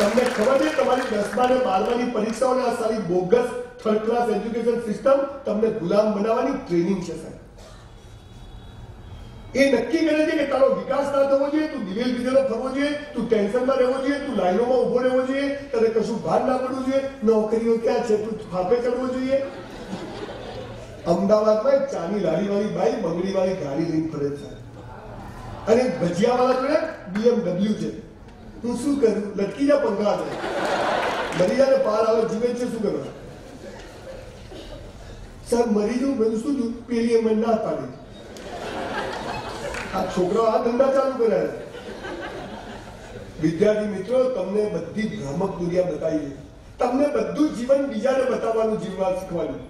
તમને ખબર છે તમારી 10મા અને 12માની પરીક્ષાઓને આ સારી bogus third class education system તમને ગુલામ બનાવવાની ટ્રેનિંગ છે સાહેબ. એ નક્કી કરે છે કે તારો વિકાસ ના થવો જોઈએ, તું દિવેલ બીજેલો થવો જોઈએ, તું ટેન્શનમાં રહેવો જોઈએ, તું લાઈનોમાં ઉભો રહેવો જોઈએ, તને કશું ભાર ના પડવું જોઈએ, નોકરીઓ ક્યાં છે, તું ફાફે ચડવો જોઈએ. અમદાવાદમાં એક ચાની લારીવાળી બાઈ બંગડીવાળી ગાડી લઈને ફરે છે અને ભજીયાવાળા જોડે BMW છે. હું શું કરું? લટકી જા પંખા છે, મરી જાય પાર આવે, જીવે છે, શું કરવા? સર મરી જવું, બધું શું થયું? પેલી એમ ના પાડી. આ છોકરાઓ આ ધંધા ચાલુ કર્યા છે. વિદ્યાર્થી મિત્રો, તમને બધી ભ્રામક દુનિયા બતાવી છે. તમને બધું જીવન બીજાને બતાવવાનું, જીવવા શીખવાનું.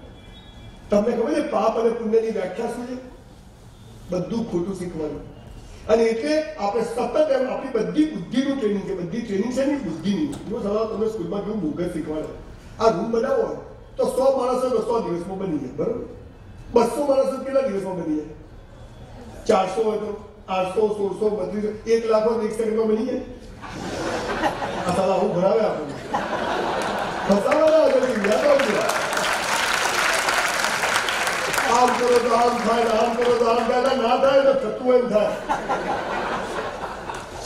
તમને ખબર છે પાપ અને પુણ્યની વ્યાખ્યા શું છે? બધું ખોટું શીખવાનું. અને એટલે આપણે સતત એમ આપણી બધી બુદ્ધિનું ટ્રેનિંગ છે. બધી ટ્રેનિંગ છે ને બુદ્ધિની. જો સવાલ તમે સ્કૂલમાં કેવું બોગસ શીખવાડે. આ રૂમ બનાવો હોય તો 100 માણસો 100 દિવસમાં બની જાય, બરોબર? 200 માણસો કેટલા દિવસમાં બની જાય? 400 હોય તો 800, 1600, 32, 1 લાખ હોય તો 1 સેકન્ડમાં બની જાય. આ સાલા હું ભણાવે આપણને ફસાવાના આગળ યાદ આવજો. આમ કરો તો આમ થાય, આમ કરો તો આમ થાય, ના થાય તો થતું એમ થાય.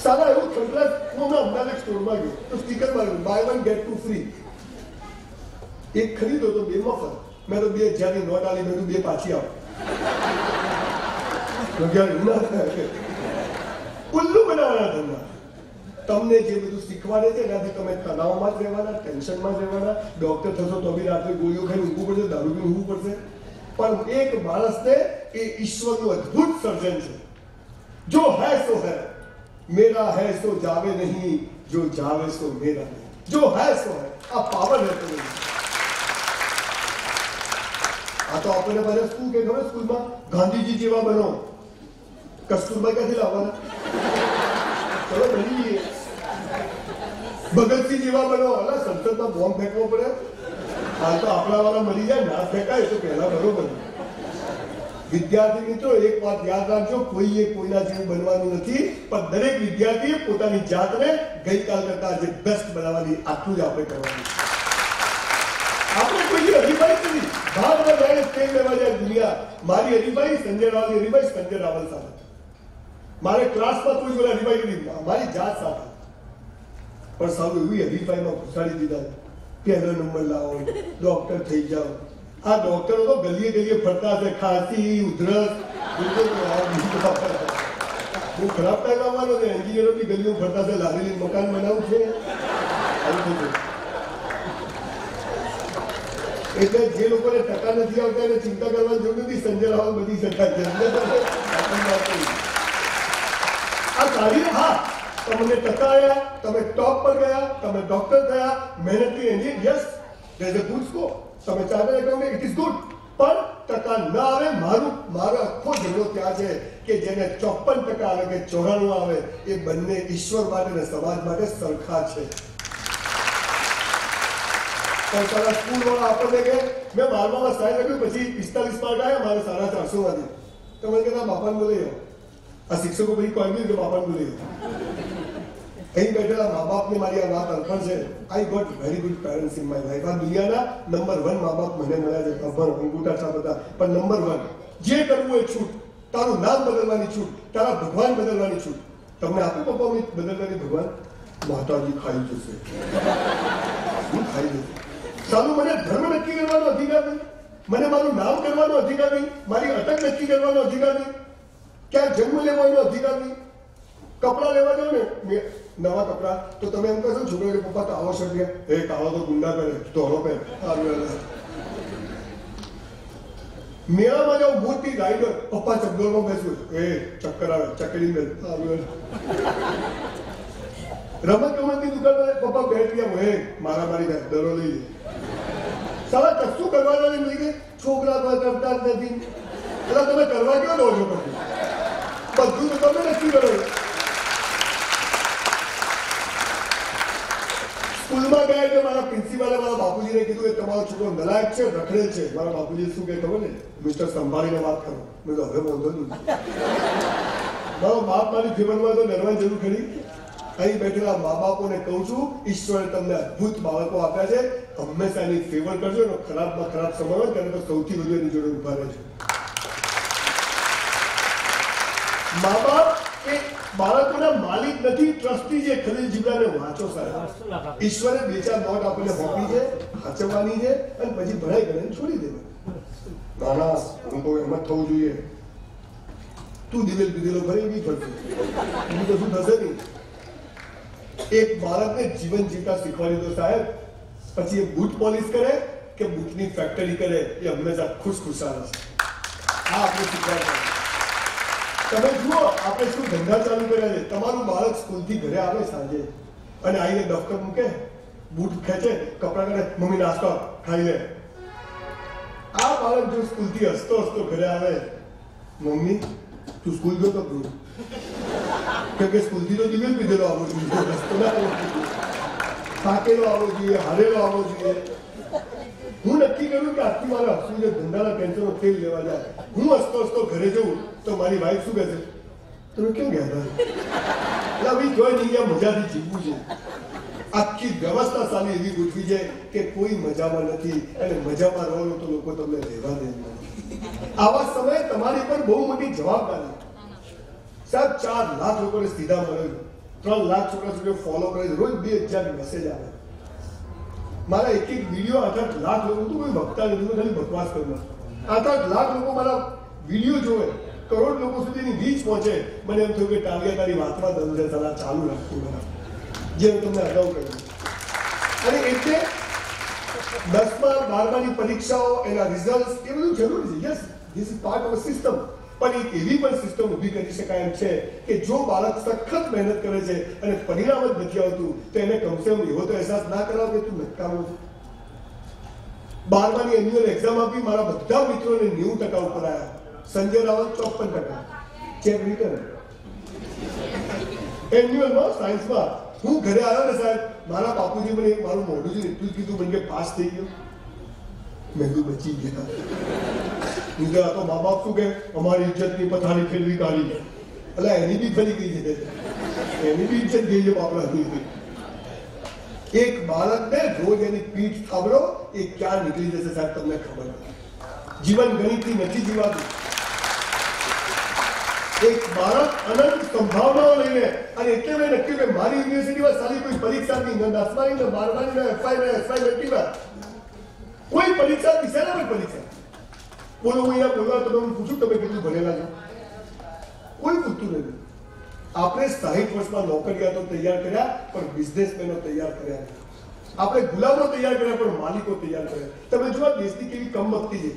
સાલા એવું કંટ્રાસ. હું અમદાવાદ એક સ્ટોરમાં ગયો તો સ્ટીકર માર્યું, બાય 1 ગેટ 2 ફ્રી. એક ખરીદો તો 2 મફત. મેં તો 2000ની નોટ આલી, મેં 2 પાછી આવો. ઉલ્લુ બનાવવાના ધંધા. તમને જે બધું શીખવાડે છે એનાથી તમે તણાવમાં જ રહેવાના, ટેન્શનમાં જ રહેવાના. ડોક્ટર થશો તો બી રાત્રે ગોળીઓ ખાઈને ઊંઘવું પડશે, દારૂ પીને ઊંઘવું પડશે. પણ એક માણસને એ ઈશ્વરનું અદ્ભુત સર્જન છે. જો હૈ સો હૈ, મેરા હૈ સો જાવે નહીં, જો જાવે સો મેરા નહીં. જો હૈ સો હૈ, આ પાવર રહેતો નહીં. આ તો આપણને બધા શું કે ખબર? સ્કૂલમાં ગાંધીજી જેવા બનો. કસ્તુરબા ક્યાંથી લાવવાના? ચલો બની જઈએ. ભગતસિંહ જેવા બનો. અલા સંસદમાં બોમ્બ ફેંકવો પડે. હાલ તો આપણા વાળા મરી જાય, ના ફેંકાય તો પહેલા બરોબર. વિદ્યાર્થી મિત્રો, એક વાત યાદ રાખજો, કોઈએ કોઈના જેવું બનવાનું નથી, પણ દરેક વિદ્યાર્થીએ પોતાની જાતને ગઈકાલ કરતા આજે બેસ્ટ બનાવવાની. આટલું જ આપણે કરવાનું. આપણે કોઈ હરીફાઈ નથી. ભાગમાં જાય સ્ટેજ લેવા જાય દુનિયા. મારી હરીફાઈ સંજય રાવલની હરીફાઈ સંજય રાવલ સાથે. મારે ક્લાસમાં કોઈ જોડે હરીફાઈ નથી, મારી જાત સાથે. પણ સારું એવી હરીફાઈમાં ઘુસાડી દીધા. પહેલો નંબર લાવો, ડોક્ટર થઈ જાઓ. આ ડોક્ટરો તો ગલીએ ગલીએ ફરતા હશે, ખાંસી, ઉધરસ. બહુ ખરાબ ટાઈમ આવવાનો છે. એન્જિનિયરો બી ગલીઓ ફરતા હશે, લારી મકાન બનાવવું છે. એટલે જે લોકોને ટકા નથી આવતા એને ચિંતા કરવાની જરૂર નથી. સંજય રાવલ બધી શકાય છે. આ કાર્ય, હા, તમને ટકા આવ્યા, તમે ટોપ પર ગયા, તમે ડોક્ટર થયા, મહેનતથી engine, yes, there is a good score. તમે chartered account, it is good. પણ ટકા ના આવે, મારો આખો ઝઘડો ત્યાં છે કે જેને 54% આવે કે 94 આવે, એ બંને ઈશ્વર માટે અને સમાજ માટે સરખા છે. પણ તારા સ્કૂલ વાળા આપણને કે મેં 12માં સાઈન લખ્યું, પછી 45 માર્ક આવ્યા, મારે 450 માંથી. તમે કહેતા બાપાને બોલી જાઓ. આ શિક્ષકો પછી કોઈ નહીં કે બાપાને બોલી જાઓ. અહીં બેઠેલા મા બાપને મારી આ વાત અર્પણ છે. I got very good parents in my life. આ દુનિયાના નંબર 1 મા બાપ મને મળ્યા છે. ખબર અંગૂઠા છા બધા, પણ નંબર 1 જે કરવું એ છૂટ. તારું નામ બદલવાની છૂટ, તારા ભગવાન બદલવાની છૂટ. તમને આપે પપ્પા બદલવાની ભગવાન? માતાજી ખાઈ જશે, હું ખાઈ જશે. સારું, મને ધર્મ નક્કી કરવાનો અધિકાર નહીં, મને મારું નામ કરવાનો અધિકાર નહીં, મારી અટક નક્કી કરવાનો અધિકાર નહીં, ક્યાં જન્મ લેવાનો અધિકાર નહીં. કપડા લેવા જાઓ ને, નવા કપડા, તો તમે એમ કહેશો છોકરા કે પપ્પા કાળો શર્ટ પહેર, એ કાળો તો ગુંડા પહેરે, ધોળો પહેર. મેળામાં જાઓ, મોટી રાઈડર, પપ્પા ચકડોળમાં બેસવું, એ ચક્કર આવે, ચકડી બેસ. રમત ગમતની દુકાનમાં પપ્પા બેઠ ગયા, મારી દરો લઈ લે. સાલા કશું કરવાના નહીં, છોકરા કરતા જ નથી. એટલે તમે કરવા કેવો દો છો? બધું તો તમે નક્કી કરો. સ્કૂલમાં ગયા એટલે મારા પ્રિન્સિપાલે મારા બાપુજીને કીધું કે તમારો છોકરો નલાયક છે, રખડેલ છે. મારા બાપુજી શું કહે ખબર ને? મિસ્ટર સંભાળીને વાત કરો. મેં તો હવે વાંધો નહીં. મારો બાપ મારી જીવનમાં તો ડરવાની જરૂર ખરી. અહીં બેઠેલા મા બાપોને કહું છું, ઈશ્વરે તમને અદભુત બાળકો આપ્યા છે, હંમેશા એની ફેવર કરજો. એનો ખરાબમાં ખરાબ સમય હોય ત્યારે તો સૌથી વધુ એની જોડે ઉભા રહેજો. મા બાપ એ બાળકોના માલિક નથી, ટ્રસ્ટી છે. ખલીલ જીબ્રાને વાંચો સાહેબ. ઈશ્વરે 2-4 નોટ આપણને હોપી છે, સાચવવાની છે, અને પછી ભણાઈ કરીને છોડી દેવા. નાના હું તો એમ જ થવું જોઈએ. તું દિવેલ પીધેલો ભરે એવી પડશે, એનું તો શું થશે નહીં. એક બાળકને જીવન જીવતા શીખવાડી દો સાહેબ, પછી એ બૂટ પોલિશ કરે કે બૂટની ફેક્ટરી કરે, એ હંમેશા ખુશખુશાલ છે. આ આપણે શીખવાડવાનું. તમે જુઓ આપણે શું ધંધા ચાલુ કર્યા છે. તમારું બાળક સ્કૂલથી ઘરે આવે સાંજે અને આવીને દફતર મૂકે, બૂટ ખેંચે, કપડા કાઢે, મમ્મી નાસ્તો ખાઈ લે. આ બાળક જો સ્કૂલથી હસતો હસતો ઘરે આવે, મમ્મી તું સ્કૂલ ગયો તો તું, કેમ કે સ્કૂલથી તો દિવેલ પીધેલો આવવો જોઈએ, રસ્તો ના આવવો જોઈએ, થાકેલો આવવો જોઈએ, હારેલો આવવો જોઈએ. હું નક્કી કર્યું કે આજથી મારે હસવું છે, ધંધાના ટેન્શનો તેલ લેવા જાય. હું હસતો હસતો ઘરે જઉં તો મારી વાઈફ શું કહે છે, તમે કેમ ગયા હતા? એટલે ભાઈ જોઈ નહીં, ગયા મજાથી જીવવું છે. આખી વ્યવસ્થા સામે એવી ગોઠવી છે કે કોઈ મજામાં નથી, અને મજામાં રહો તો લોકો તમને રહેવા દે. આવા સમયે તમારી પર બહુ મોટી જવાબદારી. સાહેબ 4 લાખ લોકોને સીધા મળે, 3 લાખ છોકરા સુધી ફોલો કરે છે, રોજ 2000 મેસેજ આવે. મારા એક વિડીયો 8 લાખ લોકો, તો કોઈ વક્તા નથી, ખાલી બકવાસ કરું. 8 લાખ લોકો મારા વિડીયો જોવે, કરોડ લોકો સુધીની રીચ પહોંચે. મને એમ થયું કે ટાલિયા તારી વાતમાં દમ છે, સલાહ ચાલુ રાખતું બધા, જે હું તમને અગાઉ કહ્યું. અને એટલે 10મા 12માની પરીક્ષાઓ, એના રિઝલ્ટ, એ બધું જરૂરી છે. Yes, this is part of a system. પણ એક એવી પણ સિસ્ટમ ઊભી કરી શકાય એમ છે કે જો બાળક સખત મહેનત કરે છે અને પરિણામ જ નથી આવતું, તો એને કમસે કમ એવો તો અહેસાસ ના કરાવો કે તું નકામો છે. 12માની એન્યુઅલ એક્ઝામ આપી, મારા બધા મિત્રોને 90% ઉપર આવ્યા. સંજય રાવત 54%. ચેક રિટર્ન એન્યુઅલમાં સાયન્સમાં. હું ઘરે આવ્યો ને સાહેબ, મારા બાપુજી મને મારું મોઢું જોઈને એટલું જ કીધું, મને કે પાસ થઈ ગયો. મેં કીધું બચી ગયા. આ તો મા બાપ શું કે અમારી ઇજ્જતની પથારી ફેરવી કાઢી, એટલે એની બી ફરી ગઈ છે, એની બી ઇજ્જત ગઈ છે બાપરાની. એક બાળકને રોજ એની પીઠ થાબડો, એ ક્યાં નીકળી જશે સાહેબ તમને ખબર નથી. જીવન ગણિતથી નથી જીવાતું. એક બાળક અનંત સંભાવનાઓ લઈને, અને એટલે મેં નક્કી કે મારી યુનિવર્સિટીમાં સારી કોઈ પરીક્ષા નહીં, 10માની ને 12માની ને એફઆઈ ને એસવાઈ મેટ્રિકમાં કોઈ પરીક્ષા વિશેના કોઈ પરીક્ષા બોલો. હું અહીંયા બોલવા તો તમે પૂછું તમે કેટલું ભણેલા છો, કોઈ પૂછતું નથી. આપણે 60 વર્ષમાં નોકરિયાતો તૈયાર કર્યા, પણ બિઝનેસમેનો તૈયાર કર્યા. આપણે ગુલામો તૈયાર કર્યા, પણ માલિકો તૈયાર કર્યા. તમે જુઓ દેશની કેવી કમબખતી છે.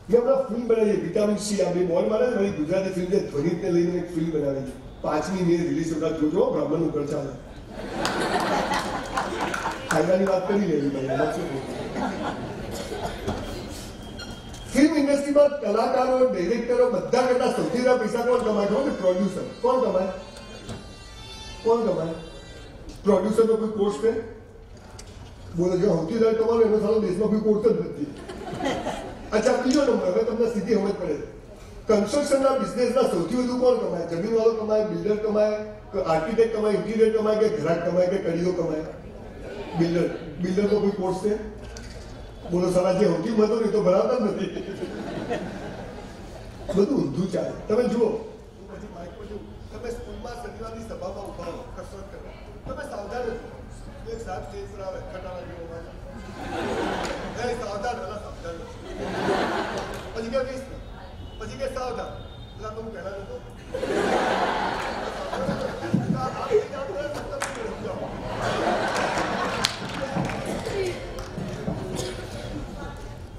મેં હમણાં ફિલ્મ બનાવી છે, વિટામિન સી. આ બે બોલ મારે મારી ગુજરાતી ફિલ્મ છે, ધ્વનિતને લઈને એક ફિલ્મ બનાવી છે. 5મી મે રિલીઝ થતા જોજો, બ્રાહ્મણનું ઘર ચાલે. ફાયદાની વાત કરી લેવી ભાઈ. ફિલ્મ ઇન્ડસ્ટ્રીમાં કલાકારો, ડાયરેક્ટરો બધા કરતા સૌથી વધારે પૈસા કોણ કમાય ખબર? પ્રોડ્યુસર. કોણ કમાય? કોણ કમાય? પ્રોડ્યુસરનો કોઈ કોર્સ છે? બોલો, જો સૌથી વધારે કમાનો એનો સારો દેશમાં કોઈ કોર્સ જ નથી. અચ્છા, બીજો નંબર, હવે તમને સીધી સમજ પડે. કન્સ્ટ્રક્શનના બિઝનેસના સૌથી વધુ કોણ કમાય? જમીન વાળો કમાય, બિલ્ડર કમાય, આર્કિટેક્ટ કમાય, ઇન્ટિરિયર કમાય, કે ઘરાક કમાય, કે કડીઓ કમાય? બિલ્ડર. બિલ્ડરનો કોઈ કોર્સ છે? બોલો, સારા જે સૌથી મતો એ તો ભણાવતા જ નથી. બધું ઊંધું ચાલે. તમે જુઓ, તમે સ્કૂલમાં શનિવારની સભામાં ઉભા હો, કસરત કરવા, તમે સાવધાન છો. એક સાહેબ સ્ટેજ પર આવે, ખટારા જેવો હોય, સાવધાન, સાવધાન. પછી કે કહીશ, પછી કે સાવધાન, એટલે તો હું પહેલા નતો.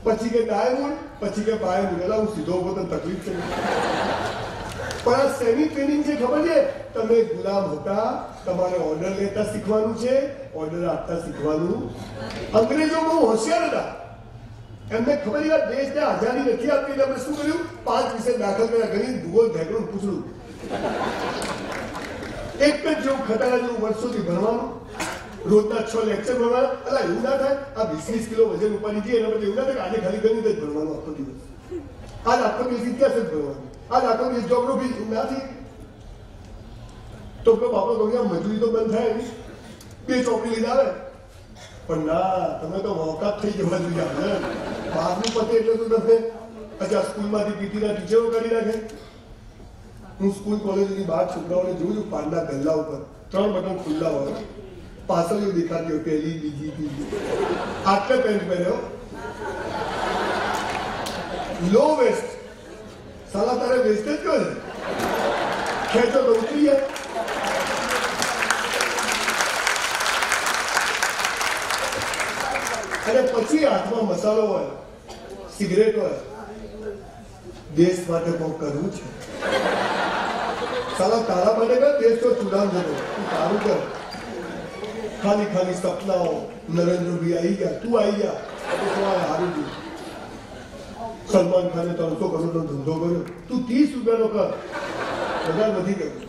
પછી કે ડાયમંડ, પછી કે બાયમંડ. એટલે હું સીધો ઉભો, તને તકલીફ છે. પણ આ સેમી ટ્રેનિંગ છે, ખબર છે? તમે ગુલામ હતા, તમારે ઓર્ડર લેતા શીખવાનું છે, ઓર્ડર આપતા શીખવાનું. અંગ્રેજો બહુ હોશિયાર હતા. એમને ખબર છે દેશને આઝાદી નથી આપી, એટલે આપણે શું કર્યું? 5 વિષય દાખલ કર્યા. ગણિત, ભૂગોળ, વ્યાકરણ, પૂછડું. એક જ જેવું ખટારા જેવું વર્ષોથી ભણવાનું, રોજના 6 લેક્ચર ભણવાના. એટલે એવું ના થાય આ 20-20 કિલો વજન ઉપાડી જઈએ, એના પછી એવું ના થાય કે આજે ખાલી ગણિત જ ભણવાનું આખો દિવસ, આજ આખો દિવસ ઇતિહાસ જ ભણવાનું, આજ આખો દિવસ જોગ્રાફી. નથી. તો કે બાપા કહ્યું મજૂરી તો બંધ થાય નહીં, 2 ચોપડી લીધા આવે. પણ ના, તમે તો વોકાત થઈ જવા જોઈએ આપણે. 12મું પતે એટલે શું થશે? અચ્છા, સ્કૂલમાંથી પીટીના ટીચરો કાઢી નાખે. હું સ્કૂલ કોલેજની બહાર છોકરાઓને જોઉં છું, પાનના ગલ્લા ઉપર 3 બટન ખુલ્લા હોય, પાછળ દેખાતી હોય, પહેલી બીજી ત્રીજી. આટલે પેન્ટ પહેર્યો, લો વેસ્ટ. સાલા તારે વેસ્ટ જ કહે છે, ખેંચો તો ઉતરી જાય. અને પછી હાથમાં મસાલો હોય, સિગરેટ હોય, દેશ માટે કોઈ કરવું છે. સાલા તારા માટે કર, દેશ તો ચુડાન જતો, તું તારું કર. ખાલી ખાલી સપનાઓ, નરેન્દ્રભાઈ આવી ગયા, તું આવી ગયા, તો હારું થયું. સલમાન ખાને 300 કરોડનો ધંધો કર્યો, તું 30 રૂપિયાનો કર, વધારે નથી કર્યું.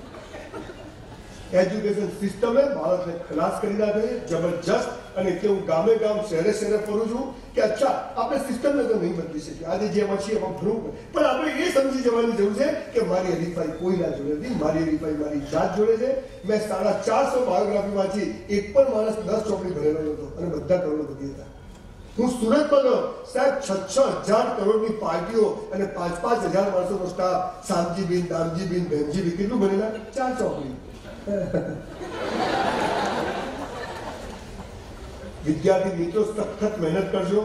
એજ્યુકેશન સિસ્ટમે ભારતને ખલાસ કરી નાખે જબરજસ્ત. અને કેવું ગામે ગામ શહેરે શહેરે ફરું છું કે અચ્છા આપણે સિસ્ટમને તો નહીં બદલી શકીએ, આજે જેમાં છીએ એમાં ભરવું પડે. પણ આપણે એ સમજી જવાની જરૂર છે કે મારી હરીફાઈ કોઈના જોડે નથી, મારી હરીફાઈ મારી જાત જોડે છે. મેં 450 બાયોગ્રાફી વાંચી, એક પણ માણસ 10 ચોપડી ભરેલો નહોતો અને બધા કરોડપતિ હતા. હું સુરતમાં ગયો, સાહેબ 6,000 કરોડની પાર્ટીઓ અને 5,000 માણસોનો સ્ટાફ, શામજીબીન, દામજીબીન, ભેમજીબીન, કેટલું ભરેલા? 4 ચોપડી. વિદ્યાર્થી મિત્રો સખત મહેનત કરજો.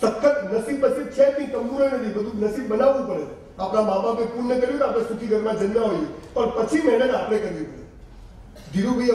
સખત નસીબ બસીબ છે નહીં, તંબુરો નથી, બધું નસીબ બનાવવું પડે. આપણા મા બાપે પૂર્ણ કર્યું, આપણે સુખી ઘરમાં જન્મ્યા હોઈએ, પણ પછી મહેનત આપણે કરવી પડે. ધીરુભાઈ